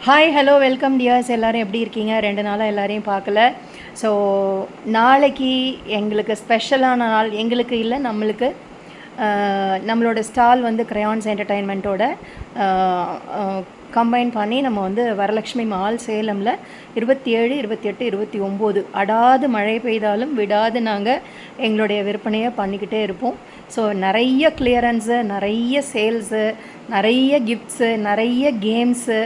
Hi hello welcome tears. எல்லோரும் எப்படி இருக்கீங்க? 2 நாளாக எல்லாரையும் பார்க்கல. ஸோ நாளைக்கு எங்களுக்கு ஸ்பெஷலான நாள். எங்களுக்கு இல்லை, நம்மளுக்கு நம்மளோட ஸ்டால் வந்து கிரையான்ஸ் என்டர்டைன்மெண்ட்டோட கம்பைன் பண்ணி நம்ம வந்து வரலட்சுமி மால் சேலமில் 27, 28, 29 அடாது மழை பெய்தாலும் விடாது நாங்கள் எங்களுடைய விற்பனையை பண்ணிக்கிட்டே இருப்போம். ஸோ நிறைய கிளியரன்ஸு, நிறைய சேல்ஸு, நிறைய கிஃப்ட்ஸு, நிறைய கேம்ஸு,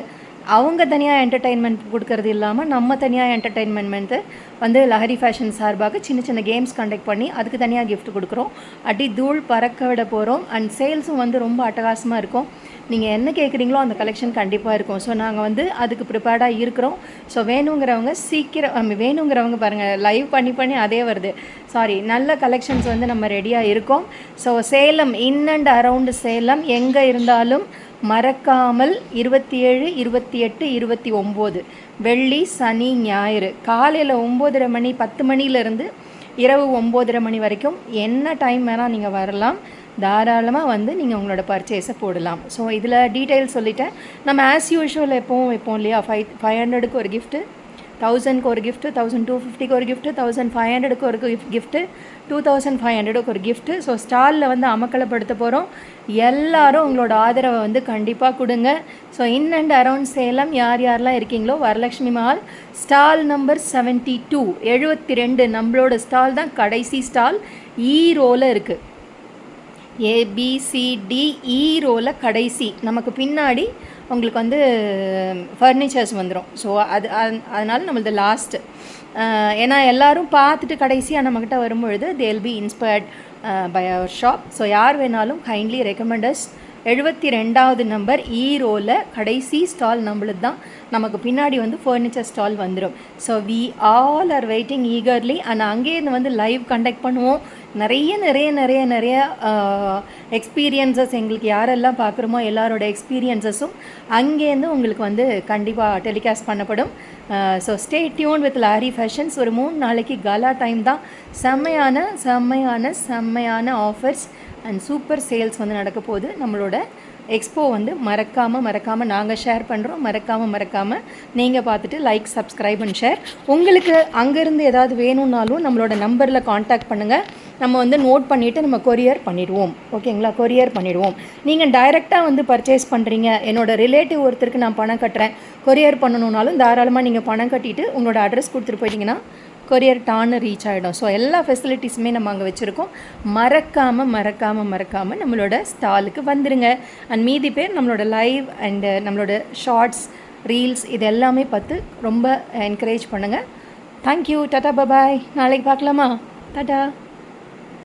அவங்க தனியாக என்டர்டெயின்மெண்ட் கொடுக்கறது இல்லாமல் நம்ம தனியாக என்டர்டெயின்மெண்ட்டு வந்து லஹரி ஃபேஷன் சார்பாக சின்ன சின்ன கேம்ஸ் கண்டக்ட் பண்ணி அதுக்கு தனியாக கிஃப்ட் கொடுக்குறோம். அடி தூள் பறக்க விட போகிறோம். அண்ட் சேல்ஸும் வந்து ரொம்ப அட்டகாசமாக இருக்கும். நீங்கள் என்ன கேட்குறீங்களோ அந்த கலெக்ஷன் கண்டிப்பாக இருக்கும். ஸோ நாங்கள் வந்து அதுக்கு ப்ரிப்பேர்டாக இருக்கிறோம். ஸோ வேணுங்கிறவங்க சீக்கிரம் வேணுங்கிறவங்க பாருங்கள், லைவ் பண்ணி அதே வருது, சாரி, நல்ல கலெக்ஷன்ஸ் வந்து நம்ம ரெடியாக இருக்கோம். So Salem in and around Salem எங்கே இருந்தாலும் மறக்காமல் 27, 28, 29 வெள்ளி சனி ஞாயிறு காலையில் 9:30 மணி 10 மணிலேருந்து இரவு 9:30 மணி வரைக்கும் என்ன டைம் வேணால் நீங்கள் வரலாம். தாராளமாக வந்து நீங்கள் உங்களோட பர்ச்சேஸை போடலாம். ஸோ இதில் டீட்டெயில்ஸ் சொல்லிட்டேன். நம்ம ஆஸ் யூஷுவல் எப்போவும் வைப்போம் இல்லையா, 500க்கு ஒரு கிஃப்ட்டு, 1000க்கு ஒரு கிஃப்ட்டு, 1250க்கு ஒரு கிஃப்ட்டு, 1500க்கு ஒரு கிஃப்ட்டு, 2500க்கு ஒரு கிஃப்ட்டு. ஸோ ஸ்டாலில் வந்து அமக்கலப்படுத்த போகிறோம். எல்லாரும் உங்களோட ஆதரவை வந்து கண்டிப்பாக கொடுங்க. So in and around Salem யார் யாரெலாம் இருக்கீங்களோ வரலட்சுமி மால் ஸ்டால் நம்பர் 72 72 நம்மளோட ஸ்டால் தான் கடைசி ஸ்டால். ரோவில் இருக்குது, ABCDE ரோவில் கடைசி. நமக்கு பின்னாடி உங்களுக்கு வந்து ஃபர்னிச்சர்ஸ் வந்துடும். ஸோ அதனால் நம்மளது லாஸ்ட்டு. ஏன்னா எல்லோரும் பார்த்துட்டு கடைசியாக நம்மக்கிட்ட வரும்பொழுது they'll be inspired by our shop. So யார் வேணாலும் கைண்ட்லி ரெக்கமெண்டஸ். 72வது நம்பர் ரோவில் கடைசி ஸ்டால் நம்மளுக்கு தான். நமக்கு பின்னாடி வந்து ஃபர்னிச்சர் ஸ்டால் வந்துடும். So we all are waiting eagerly. And அங்கேருந்து வந்து லைவ் கண்டக்ட் பண்ணுவோம். நிறைய எக்ஸ்பீரியன்ஸஸ் எங்களுக்கு யாரெல்லாம் பார்க்குறோமோ எல்லாரோட எக்ஸ்பீரியன்ஸஸும் அங்கேருந்து உங்களுக்கு வந்து கண்டிப்பாக டெலிகாஸ்ட் பண்ணப்படும். So stay tune with Lahari Fashions. ஒரு 3 நாளைக்கு கலா டைம் தான். செம்மையான ஆஃபர்ஸ் அண்ட் சூப்பர் சேல்ஸ் வந்து நடக்க போகுது. நம்மளோட எக்ஸ்போ வந்து மறக்காமல் நாங்கள் ஷேர் பண்ணுறோம். மறக்காமல் நீங்கள் பார்த்துட்டு லைக், சப்ஸ்கிரைப் அண்ட் ஷேர். உங்களுக்கு அங்கேருந்து ஏதாவது வேணும்னாலும் நம்மளோட நம்பரில் காண்டாக்ட் பண்ணுங்கள். நம்ம வந்து நோட் பண்ணிவிட்டு நம்ம கொரியர் பண்ணிடுவோம். ஓகேங்களா, கொரியர் பண்ணிடுவோம். நீங்கள் டைரெக்டாக வந்து பர்ச்சேஸ் பண்ணுறீங்க, என்னோடய ரிலேட்டிவ் ஒருத்தருக்கு நான் பணம் கட்டுறேன், கொரியர் பண்ணணுன்னாலும் தாராளமாக நீங்கள் பணம் கட்டிட்டு உங்களோட அட்ரஸ் கொடுத்துட்டு போயிட்டீங்கன்னா கொரியர் டான்னு ரீச் ஆகிடும். ஸோ எல்லா ஃபெசிலிட்டிஸுமே நம்ம அங்கே வச்சுருக்கோம். மறக்காமல் நம்மளோட ஸ்டாலுக்கு வந்துடுங்க. அண்ட் மீதி பேர் நம்மளோட லைவ் அண்டு நம்மளோட ஷார்ட்ஸ், ரீல்ஸ் இது எல்லாமே பார்த்து ரொம்ப என்கரேஜ் பண்ணுங்கள். தேங்க்யூ. Tata, bye bye. நாளைக்கு பார்க்கலாமா? டாட்டா.